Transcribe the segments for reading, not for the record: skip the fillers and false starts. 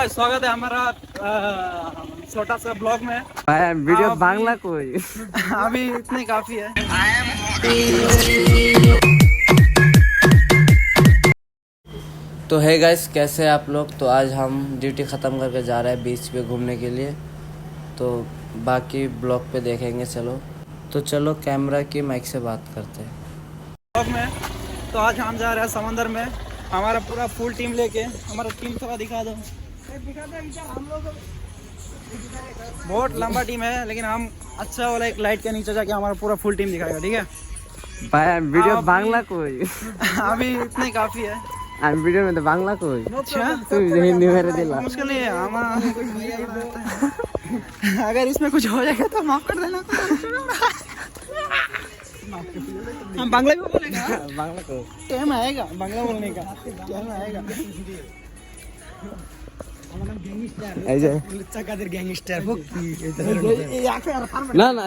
Guys स्वागत है हमारा छोटा सा ब्लॉग में। वीडियो बांग्ला कोई अभी इतने काफी है। तो है गाइस, कैसे हैं आप लोग। तो आज हम ड्यूटी ख़त्म करके जा रहे हैं बीच पे घूमने के लिए, तो बाकी ब्लॉग पे देखेंगे। चलो कैमरा की माइक से बात करते हैं ब्लॉग में। तो आज हम जा रहे हैं समंदर में, हमारा पूरा फुल टीम लेके। हमारा टीम थोड़ा दिखा दो। हम लोग बहुत लंबा टीम है, लेकिन हम अच्छा वाला एक लाइट के नीचे जाके हमारा पूरा फुल टीम दिखाएगा, ठीक है। वीडियो बांग्ला कोई अभी इतने काफी है। वीडियो में तो बांग्ला कोई अच्छा तुम हिंदी मेरे दिला मुश्किल नहीं है अगर इसमें कुछ हो जाएगा तो माफ कर देना। हम बांग्ला भी बोलेगा। बांग्ला को टाइम आएगा बांग्ला बोलने का, टाइम आएगा। না না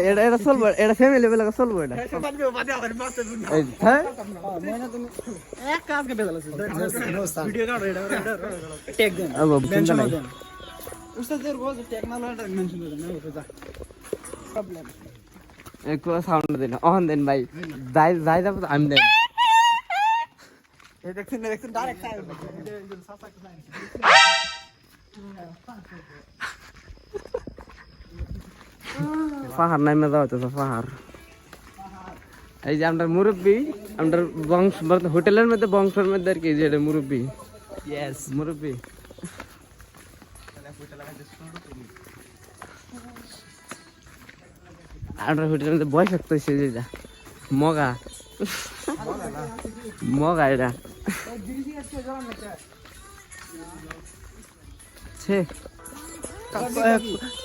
এটা এটা চলবো, এটা ফ্যামিলি লেভেল চলবো। এটা এক কাজ के बेदला वीडियो का टेक देन अब मेंशन हो देन उससे देर वो टेक्नोलॉजी मेंशन हो देन होता प्रॉब्लम। एक साउंड देना ऑन देन भाई जाय যাব আমি দেন ये देखते डायरेक्ट साइड পাহাড় নামে যাওয়া হচ্ছে। পাহাড় এই যে আমরা মুরব্বী, আমরা বংশ হোটেলের মধ্যে বংশের মধ্যে আর কি, যে মুরব্বী। यस মুরব্বী আমরা হোটেলের মধ্যে বয়স থাকতে হচ্ছে যেটা মগা মগা এটা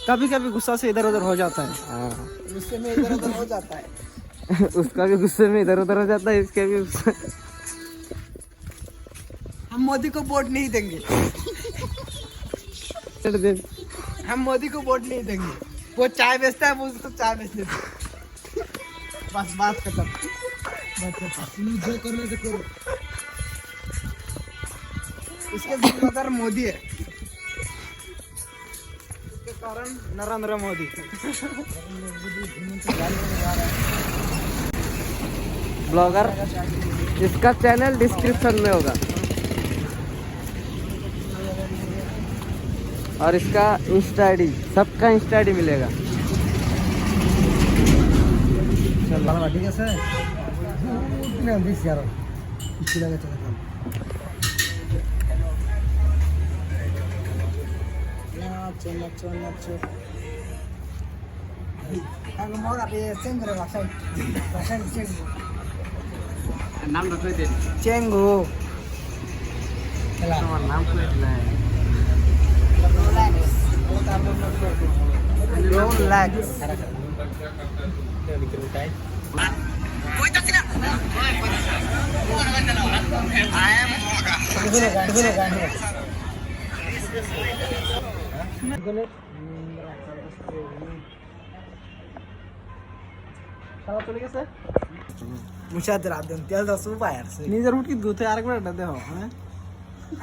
कभी कभी गुस्सा से इधर उधर हो जाता है। गुस्से में इधर उधर हो जाता है। उसका भी गुस्से में इधर उधर हो जाता है, इसके भी हम मोदी को वोट नहीं देंगे। हम मोदी को वोट नहीं देंगे। वो चाय बेचता है, वो उसको चाय बेचने दो। बस बात खत्म। जो करने से करो। इसके जिम्मेदार मोदी है, इसके कारण नरेंद्र मोदी। ब्लॉगर, इसका चैनल डिस्क्रिप्शन में होगा और इसका इंस्टा आईडी, सबका इंस्टा आईडी मिलेगा। ठीक है सर। नाम रखो दे चेंगू তোমার নাম কি रोलेक्स চলে গেছে মুশাদের আদম তেল দাও সুপার নিজের উঠকি দুতে আরেকবার এটা দাও। হ্যাঁ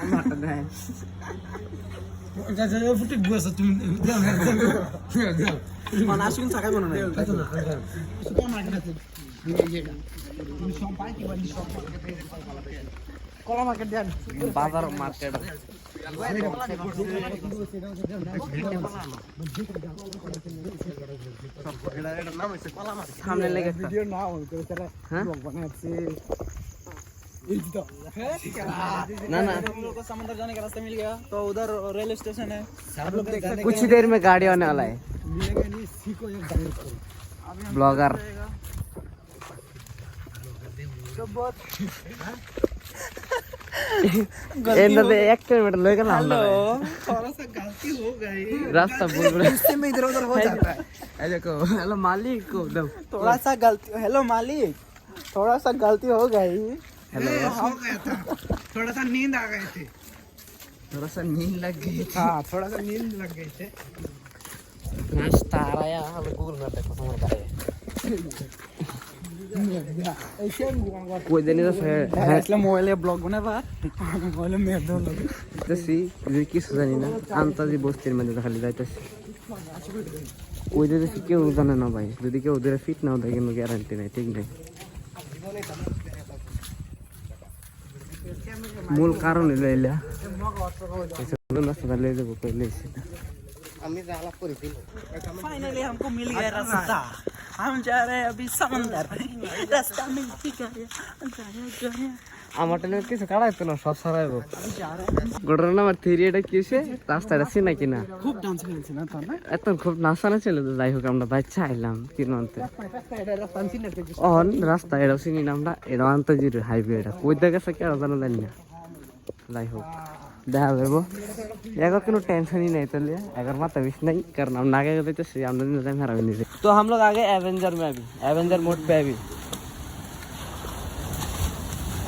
আমি আটা দেই গাজা ফুটি গুয়াছ তুমি দাও দাও মানে আসুন টাকা কোন না সুপার মার্কেট আছে এইটা তুমি সব পাই কি বানি সব কলা মার্কেট দেন বাজার মার্কেট सामने लेके वीडियो ना हो तो तेरा ब्लॉग बनाते ना ना हम लोग को समंदर जाने का रास्ता मिल गया, तो उधर रेलवे स्टेशन है। आप लोग देख सकते हैं कुछ ही देर में गाड़ी आने वाला है। मिलेगा नहीं सीखो एक डायरेक्ट ब्लॉगर तो बहुत एक किलोमीटर लेकर ना थोड़ा सा गलती हो गई, रास्ता बोल रहे इससे में इधर उधर हो जाता है। देखो हेलो मालिक को दो थोड़ा सा गलती, हेलो मालिक, थोड़ा सा गलती हो गई। हेलो हो गया था, थोड़ा सा नींद आ गए थे। थोड़ा सा नींद लग गई। हाँ थोड़ा सा नींद लग गए थे। नाश्ता आ रहा है, हम गूगल मैप देखो समझ आ रहा है। कोई दिन तो इसलिए मोबाइल ब्लॉग बनाबा मोबाइल मेर दो लोग যাইতেছি যে কিছু জানি না আন্তাজি বস্তির মধ্যে খালি যাইতেছি ওই যে কেউ জানে না ভাই যদি কেউ ওদের ফিট না হয় কিন্তু গ্যারান্টি নাই ঠিক নেই মূল কারণ হলো এলা रास्ता ले जाबो पहले से फाइनली हमको मिल गया रास्ता हम जा रहे हैं अभी समंदर रास्ता मिल गया আমার টেলে কিছু কাটাইতো না সব সারাইবো ঘটনা নাম্বার 3 এটা কি হইছে রাস্তাটা চিনা কিনা খুব ডান্স করেছে না তো না এত খুব নাচানো ছিল তো যাই হোক আমরা বাইচা আইলাম কিনতে রাস্তা চিনা অন রাস্তা এটা চিনি না আমরা এটা আন্তর্জাতিক হাইওয়ে এটা কই দিকে গেছে কেউ জানা জানি না যাই হোক দেখা যাবো एगर কোনো टेंशन ही नहीं चलिए अगर माता विश नहीं करना हम नागे गए तो हम लोग टाइम हरा भी नहीं तो हम लोग आगे एवेंजर में अभी एवेंजर मोड पे अभी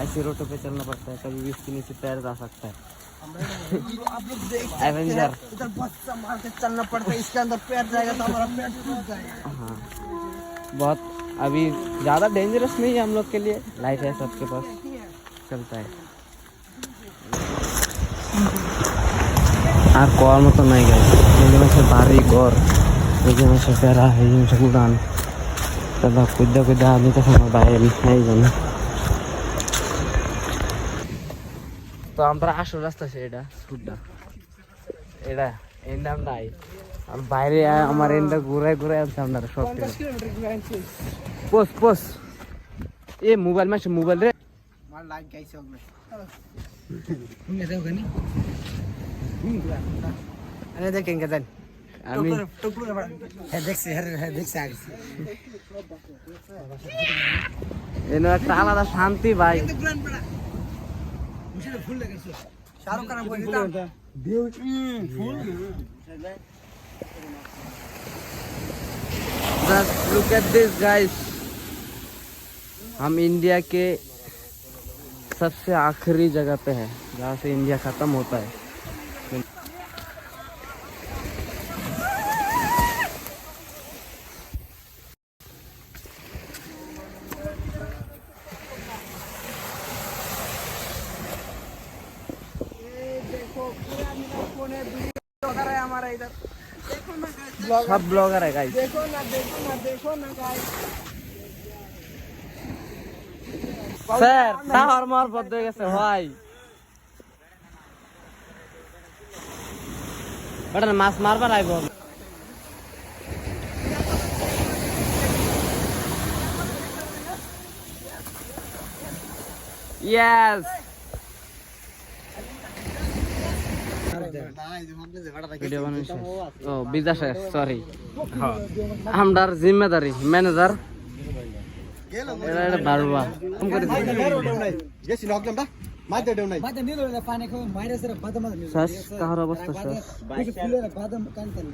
ऐसी रोडों पे चलना पड़ता है कभी भी इसके नीचे पैर जा सकता है आप लोग देख एवेंजर इधर बहुत संभाल के चलना पड़ता है इसके अंदर पैर जाएगा तो हमारा पैर टूट जाएगा हाँ बहुत अभी ज़्यादा डेंजरस नहीं है हम लोग के लिए लाइफ है सबके पास चलता है আর কোয়ার মতো নাই গাইস এখানে সে বাড়ি ঘর এখানে সে ফেরা এখানে সে উড়ান দাদা কুদা কুদা আমি তো আমার বাইরে নাই জানি তো আমরা আসল রাস্তা সে এটা সুডা এটা এই নাম নাই আর বাইরে আমার এন্ডা ঘুরায় ঘুরায় আছে আপনারা সব 50 কিলোমিটার की পোস পোস এ মোবাইল মাসে মোবাইল রে मार लाइक गाइस हो गए तुमने देखो नहीं अरे देखेंगे देन আমি टुकड़ू है देख से आगे এনে একটা আলাদা শান্তি ভাই मुझे फूल लगे शाहरुख खान बोल देता फूल Just look at this guys हम इंडिया के सबसे आखिरी जगह पे है जहाँ से इंडिया खत्म होता है हमारा इधर सब ब्लॉगर है गाइस देखो ना गाइस স্যার তাহার মার বদ্ধ হয়ে গেছে ভাই ওটা মাছ মারবার আইব ইয়েস ভিডিও বানাইছ ও বিদাশে সরি আমদার জিম্মেদারি ম্যানেজার এটা বারবা কম করে দিই গেছি লগলাম বা মাইতে দেও নাই মাইতে নিলো না পানি খাও মাইরে সরে বাদাম শ্বাস কাহার অবস্থা স্যার ফুলে বাদাম কান কান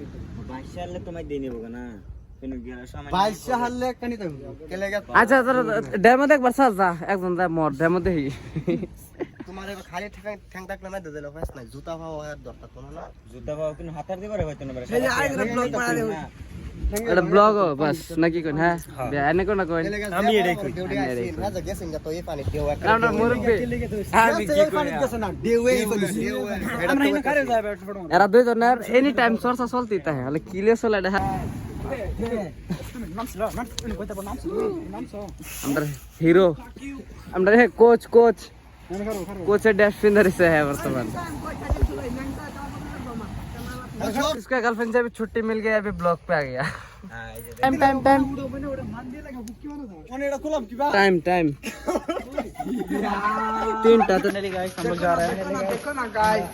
22 সালে তোমায় দিয়ে নেব না কেন গেলা সময় 22 সালে কানি তো কেলে গেল আচ্ছা তোর ডেমো দেখবার স্যার যা একজন যা মর ডেমো দেখি তোমার এবার খালি ঠ্যাং থাকলে না দিলে ফাস নাই জুতা পাওয়া আর দরকার কোনো না জুতা পাও কিন্তু হাতার দিবারে হয়তো না এই যে আইরা ব্লগ বানা দেব এটা ব্লগ বাস নাকি কোন হ্যাঁ এনে কোন কোন আমি এটাই কই রাজা গেছেন যা তো এই পানি দেও একটা আমরা মুরব্বি আমি কি পানি গেছ না দেওই বলি আমরা ইনা কারে যাবে ফটো এরা দুই জনের এনি টাইম চর্চা চলতে থাকে হলে কিলে চলে এটা আমরা হিরো আমরা কোচ কোচ कोचर डैश फिंदर से है वर्तमान इसका गर्लफ्रेंड से अभी छुट्टी मिल गई अभी ब्लॉक पे आ गया time time time time time 3टा तो गाइस हम लोग जा रहे हैं देखो ना गाइस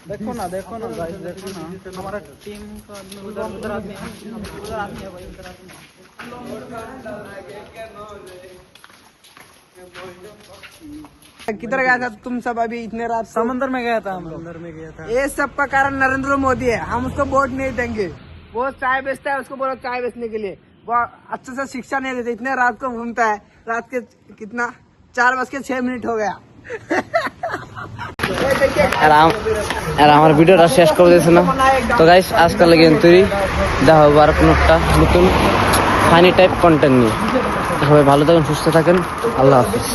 देखो ना गाइस देखो ना हमारा टीम का उधर आदमी है भाई उधर आदमी किधर गया था तुम सब अभी इतने रात समंदर में गया था हम समंदर में गया था ये सब का कारण नरेंद्र मोदी है हम उसको वोट नहीं देंगे वो चाय बेचता है उसको बोलो चाय बेचने के लिए वो अच्छे से शिक्षा नहीं देते इतने रात को घूमता है रात के कितना 4:06 हो गया আর আমার ভিডিওটা শেষ করে দিয়েছে না তো গাইস আজকাল লাগে এন্তরি দেখা হবে আর কোনটা নতুন ফানি টাইপ কন্টেন্ট নিয়ে সবাই ভালো থাকেন, সুস্থ থাকেন, আল্লাহ হাফিজ।